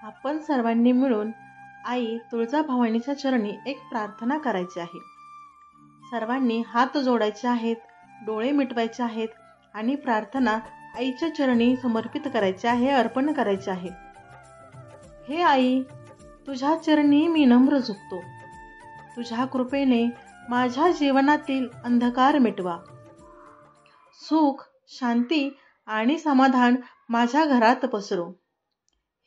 आपण सर्वांनी मिळून आई तुळजाभवानीच्या चरणी एक प्रार्थना करायची आहे. सर्वांनी हात जोडायचे आहेत, डोळे मिटवायचे आहेत आणि प्रार्थना आईच्या चरणी समर्पित करायची आहे, अर्पण करायचे आहे. हे आई, तुझ्या चरणी मी नम्र झुकतो. तुझ्या कृपेने माझ्या जीवनातील अंधकार मिटवा. सुख, शांती आणि समाधान माझ्या घरात पसरो.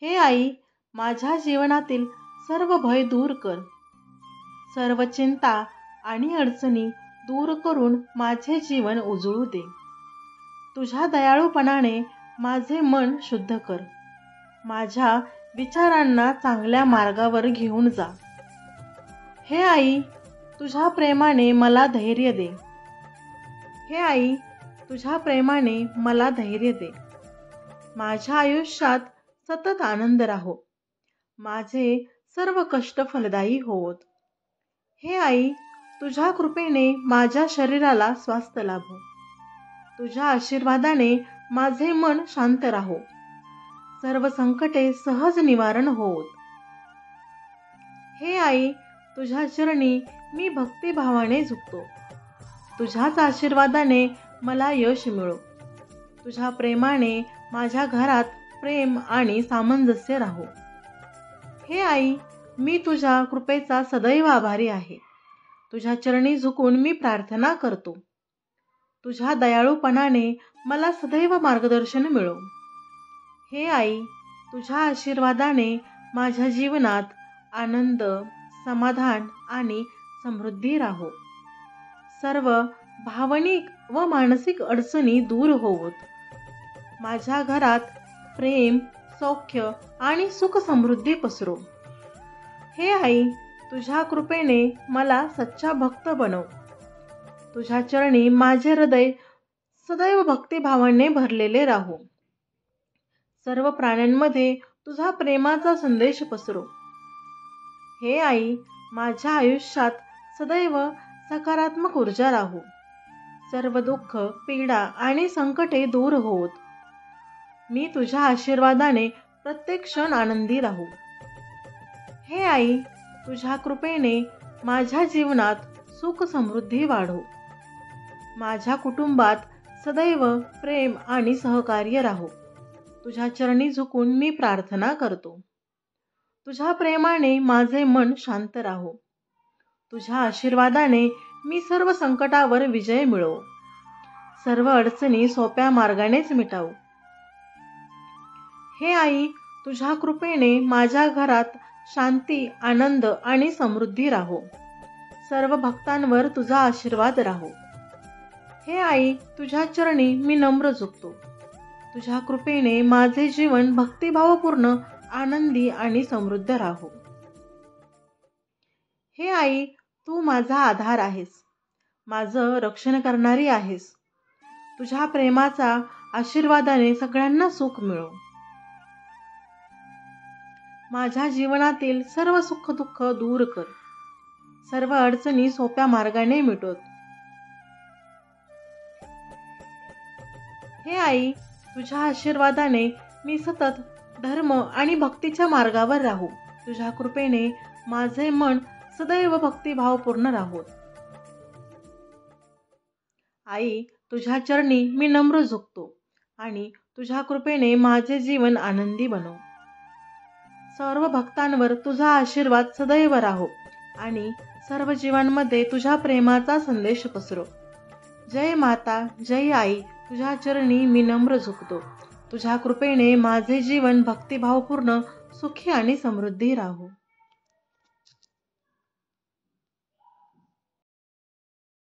हे आई, माझ्या जीवनातील सर्व भय दूर कर. सर्व चिंता आणि अडचणी दूर करून माझे जीवन उजळू दे. तुझ्या दयाळूपणाने माझे मन शुद्ध कर. माझ्या विचारांना चांगल्या मार्गावर घेऊन जा. हे आई, तुझ्या प्रेमाने मला धैर्य दे. हे आई, तुझ्या प्रेमाने मला धैर्य दे. माझ्या आयुष्यात सतत आनंद राहो. माझे सर्व कष्ट फलदायी होत. हे आई, तुझ्या कृपेने माझ्या शरीराला स्वास्थ्य लाभो. तुझ्या आशीर्वादाने माझे मन शांत राहो. सर्व संकटे सहज निवारण होत. हे आई, तुझ्या चरणी मी भक्तिभावाने झुकतो. तुझ्याच आशीर्वादाने मला यश मिळो. तुझ्या प्रेमाने माझ्या घरात प्रेम आणि सामंजस्य राहो. हे आई, मी तुझ्या कृपेचा सदैव आभारी आहे. तुझ्या चरणी झुकून मी प्रार्थना करतो. तुझ्या दयाळूपणाने मला सदैव मार्गदर्शन मिळो. हे आई, तुझ्या आशीर्वादाने माझ्या जीवनात आनंद, समाधान आणि समृद्धी राहो. सर्व भावनिक व मानसिक अडचणी दूर होवोत. माझ्या घरात प्रेम, सौख्य आणि सुख समृद्धी पसरो. हे आई, तुझ्या कृपेने मला सच्चा भक्त बनव. तुझ्या चरणी माझे हृदय सदैव भक्तिभावाने भरलेले राहो. सर्व प्राण्यांमध्ये तुझा प्रेमाचा संदेश पसरो. हे आई, माझ्या आयुष्यात सदैव सकारात्मक ऊर्जा राहो. सर्व दुःख, पीडा आणि संकटे दूर होत. मी तुझ्या आशीर्वादाने प्रत्येक क्षण आनंदी राहू. हे आई, तुझ्या कृपेने माझ्या जीवनात सुख समृद्धी वाढो. माझ्या कुटुंबात सदैव प्रेम आणि सहकार्य राहो. तुझ्या चरणी झुकून मी प्रार्थना करतो. तुझ्या प्रेमाने माझे मन शांत राहो. तुझ्या आशीर्वादाने मी सर्व संकटावर विजय मिळवू. सर्व अडचणी सोप्या मार्गानेच मिटावू. हे आई, तुझ्या कृपेने माझ्या घरात शांती, आनंद आणि समृद्धी राहो. सर्व भक्तांवर तुझा आशीर्वाद राहो. हे आई, तुझ्या चरणी मी नम्र झुकतो. तुझ्या कृपेने माझे जीवन भक्तिभावपूर्ण, आनंदी आणि समृद्ध राहो. हे आई, तू माझा आधार आहेस. माझं रक्षण करणारी आहेस. तुझ्या प्रेमाचा आशीर्वादाने सगळ्यांना सुख मिळो. माझ्या जीवनातील सर्व सुख दुःख दूर कर. सर्व अडचणी सोप्या मार्गाने मिटवत. हे आई, तुझ्या आशीर्वादाने मी सतत धर्म आणि भक्तीच्या मार्गावर राहू. तुझ्या कृपेने माझे मन सदैव भक्तिभावपूर्ण राहो. आई, तुझ्या चरणी मी नम्र झुकतो आणि तुझ्या कृपेने माझे जीवन आनंदी बनव. सर्व भक्तांवर तुझा आशीर्वाद सदैव राहो आणि सर्व जीवांमध्ये तुझ्या प्रेमाचा संदेश पसरो. जय माता, जय आई, तुझ्या चरणी मी नम्र झुकतो. तुझ्या कृपेने माझे जीवन भक्तिभावपूर्ण, सुखी आणि समृद्धी राहो.